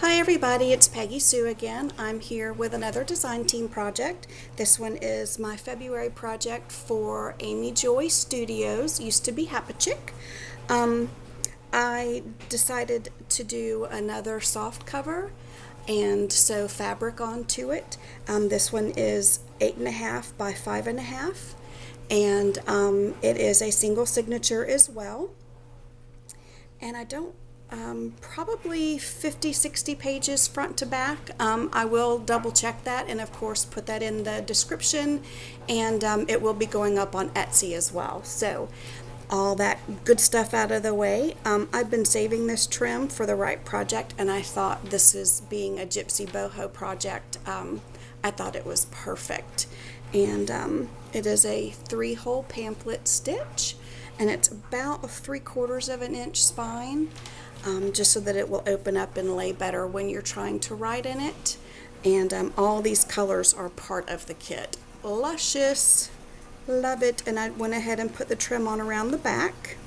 Hi everybody, it's Peggy Sue again. I'm here with another design team project. This one is my February project for Amy Joy Studios, used to be Hapachick. I decided to do another soft cover and sew fabric onto it. This one is 8.5 by 5.5 and it is a single signature as well. And I don't probably 50-60 pages front to back. I will double check that and of course put that in the description, and it will be going up on Etsy as well. So all that good stuff out of the way. I've been saving this trim for the right project, and I thought, this is being a gypsy boho project, I thought it was perfect. And it is a 3-hole pamphlet stitch, and it's about 3/4 of an inch spine, just so that it will open up and lay better when you're trying to write in it. And all these colors are part of the kit. Luscious, love it. And I went ahead and put the trim on around the back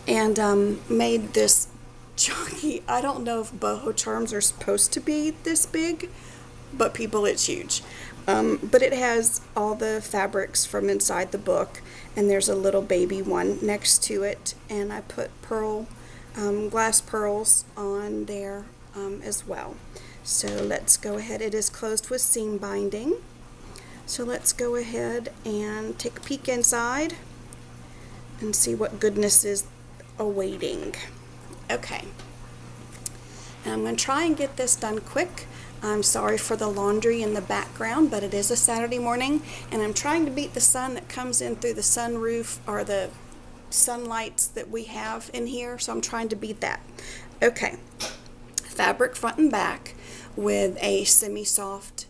and made this chunky. I don't know if boho charms are supposed to be this big, but people, it's huge. But it has all the fabrics from inside the book, and there's a little baby one next to it, and I put glass pearls on there as well. So let's go ahead. It is closed with seam binding, so let's go ahead and take a peek inside and see what goodness is awaiting. Okay, and I'm going to try and get this done quick. I'm sorry for the laundry in the background, but it is a Saturday morning, and I'm trying to beat the sun that comes in through the sunroof, or the sunlights that we have in here, so I'm trying to beat that. Okay, fabric front and back with a semi-soft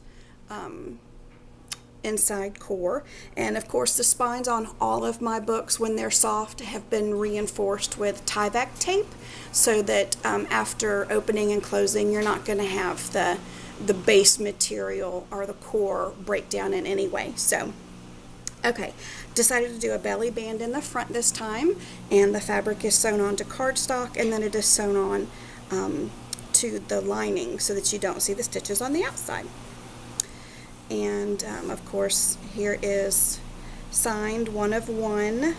inside core, and of course the spines on all of my books, when they're soft, have been reinforced with Tyvek tape, so that after opening and closing, you're not going to have the base material or the core break down in any way. So okay, decided to do a belly band in the front this time, and the fabric is sewn onto cardstock, and then it is sewn on to the lining so that you don't see the stitches on the outside. And of course, here is signed 1 of 1.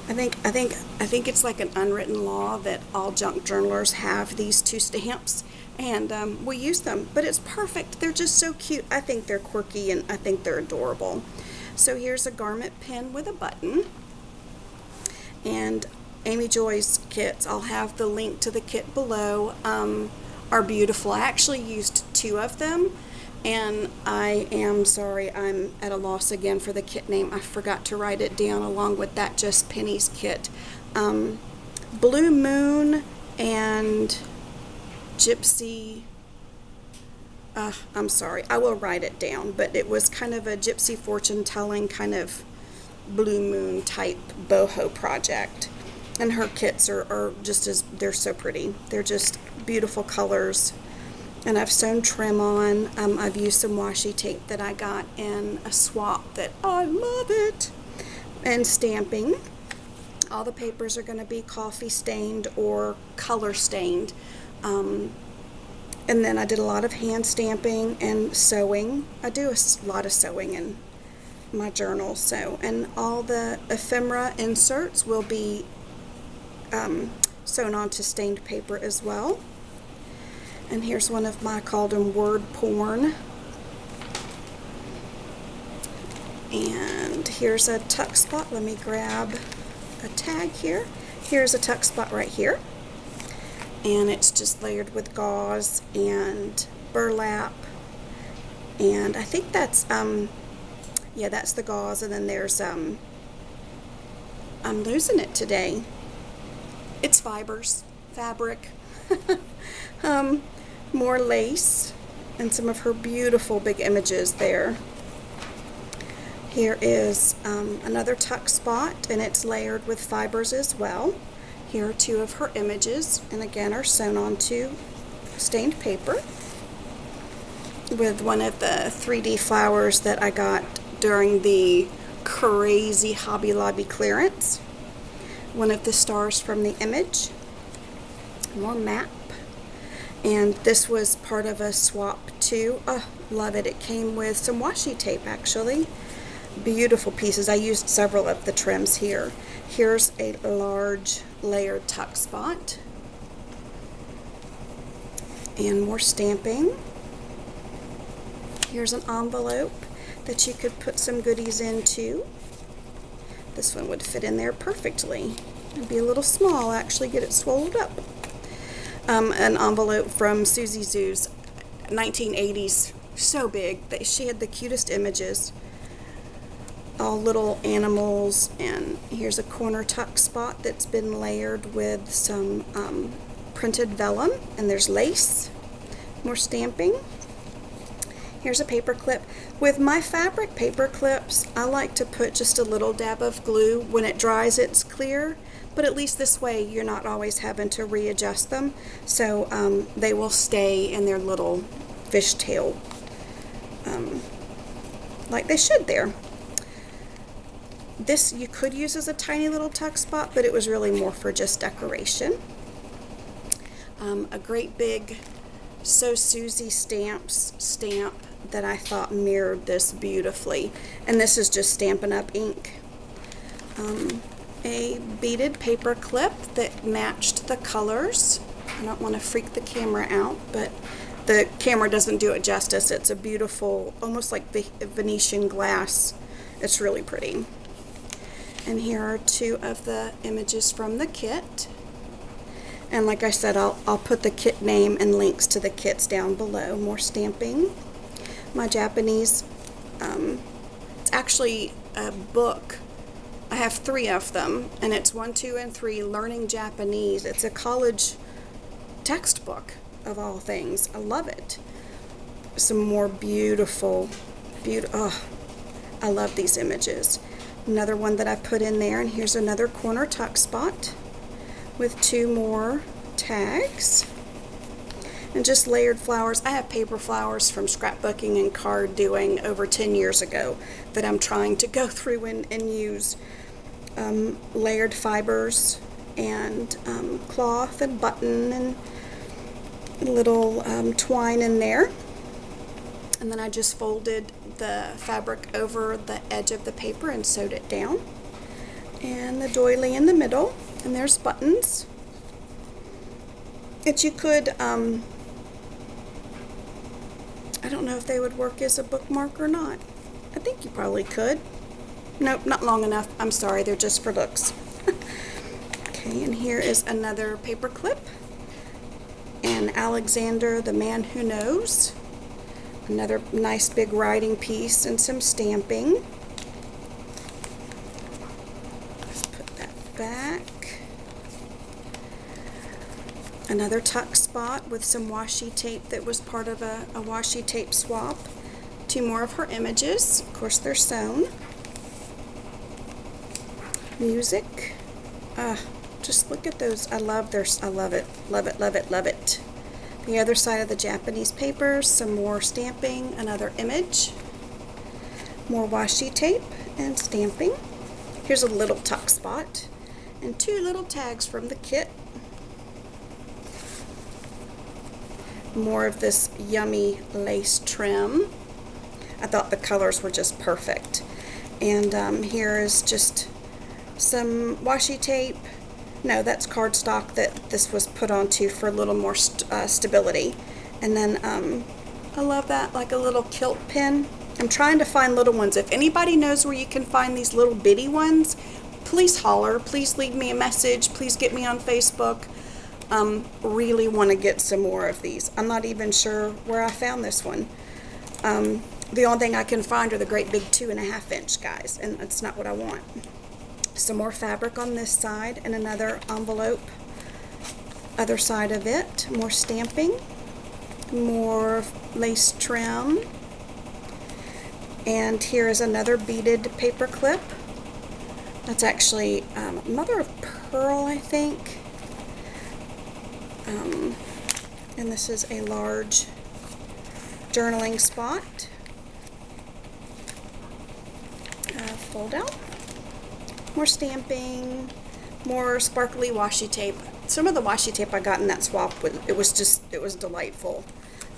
I think it's like an unwritten law that all junk journalers have these 2 stamps, and we use them, but it's perfect. They're just so cute. I think they're quirky, and I think they're adorable. So here's a garment pin with a button, and Amy Joy's kits, I'll have the link to the kit below, are beautiful. I actually used 2 of them, and I am sorry, I'm at a loss again for the kit name. I forgot to write it down along with that Just Pennies kit. Blue Moon and Gypsy, I'm sorry, I will write it down, but it was kind of a gypsy fortune telling kind of blue moon type boho project. And her kits are just they're so pretty. They're just beautiful colors. And I've sewn trim on. I've used some washi tape that I got in a swap that I love it. And stamping. All the papers are going to be coffee stained or color stained. And then I did a lot of hand stamping and sewing. I do a lot of sewing in my journal. So, and all the ephemera inserts will be sewn onto stained paper as well. And here's one of my, called them word porn. And here's a tuck spot. Let me grab a tag here. Here's a tuck spot right here. And it's just layered with gauze and burlap. And I think that's, yeah, that's the gauze. And then there's, I'm losing it today. It's fabric. More lace, and some of her beautiful big images there. Here is another tuck spot, and it's layered with fibers as well. Here are 2 of her images, and again are sewn onto stained paper with one of the 3D flowers that I got during the crazy Hobby Lobby clearance. One of the stars from the image. More map. And this was part of a swap too. Oh, love it. It came with some washi tape actually. Beautiful pieces. I used several of the trims here. Here's a large layered tuck spot. And more stamping. Here's an envelope that you could put some goodies into. This one would fit in there perfectly. It'd be a little small, actually get it swelled up. An envelope from Susie Zoo's 1980s, so big that she had the cutest images. All little animals, and here's a corner tuck spot that's been layered with some printed vellum, and there's lace. More stamping. Here's a paper clip. With my fabric paper clips, I like to put just a little dab of glue. When it dries, it's clear, but at least this way you're not always having to readjust them, so they will stay in their little fishtail like they should there. This you could use as a tiny little tuck spot, but it was really more for just decoration. A great big So Susie Stamps stamp that I thought mirrored this beautifully, and this is just Stampin' Up! Ink. A beaded paper clip that matched the colors. I don't want to freak the camera out, but the camera doesn't do it justice. It's a beautiful, almost like the Venetian glass. It's really pretty. And here are two of the images from the kit. And like I said, I'll put the kit name and links to the kits down below. More stamping. My Japanese, it's actually a book. I have 3 of them, and it's 1, 2, and 3, Learning Japanese. It's a college textbook of all things. I love it. Some more beautiful, oh, I love these images. Another one that I put in there, and here's another corner tuck spot with 2 more tags. And just layered flowers. I have paper flowers from scrapbooking and card doing over 10 years ago that I'm trying to go through and use. Layered fibers and cloth and button and little twine in there. And then I just folded the fabric over the edge of the paper and sewed it down. And the doily in the middle. And there's buttons that you could, I don't know if they would work as a bookmark or not. I think you probably could. Nope, not long enough. I'm sorry, they're just for looks. Okay, and here is another paper clip. And Alexander, the Man Who Knows. Another nice big writing piece and some stamping. Let's put that back. Another tuck spot with some washi tape that was part of a washi tape swap. 2 more of her images. Of course, they're sewn. Music. Just look at those. I love it. Love it, love it, love it. The other side of the Japanese paper, some more stamping, another image. More washi tape and stamping. Here's a little tuck spot. And 2 little tags from the kit. More of this yummy lace trim. I thought the colors were just perfect. And here is just some washi tape. No, that's cardstock that this was put onto for a little more stability. And then I love that, like a little kilt pin. I'm trying to find little ones. If anybody knows where you can find these little bitty ones, please holler. Please leave me a message. Please get me on Facebook. Really want to get some more of these. I'm not even sure where I found this one. The only thing I can find are the great big 2.5 inch guys, and that's not what I want. Some more fabric on this side and another envelope. Other side of it, more stamping, more lace trim, and here is another beaded paper clip. That's actually mother of pearl, I think. And this is a large journaling spot. Fold out. More stamping, more sparkly washi tape. Some of the washi tape I got in that swap, it was delightful.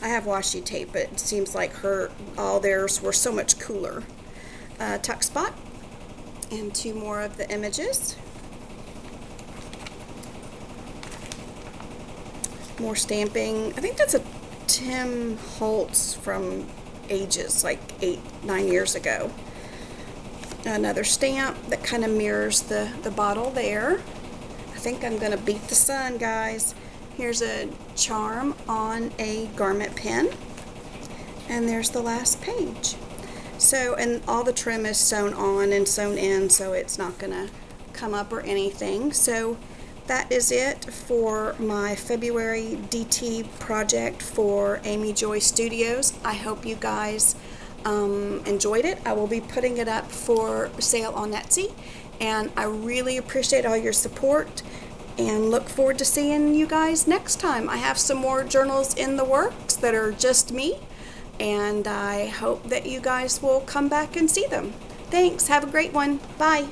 I have washi tape, but it seems like all theirs were so much cooler. Tuck spot, and 2 more of the images. More stamping. I think that's a Tim Holtz from ages, like 8-9 years ago. Another stamp that kind of mirrors the bottle there. I think I'm going to beat the sun, guys. Here's a charm on a garment pin. And there's the last page. So, and all the trim is sewn on and sewn in, so it's not going to come up or anything. So that is it for my February DT project for Amy Joy Studios. I hope you guys enjoyed it. I will be putting it up for sale on Etsy, and I really appreciate all your support and look forward to seeing you guys next time. I have some more journals in the works that are just me, and I hope that you guys will come back and see them. Thanks. Have a great one. Bye.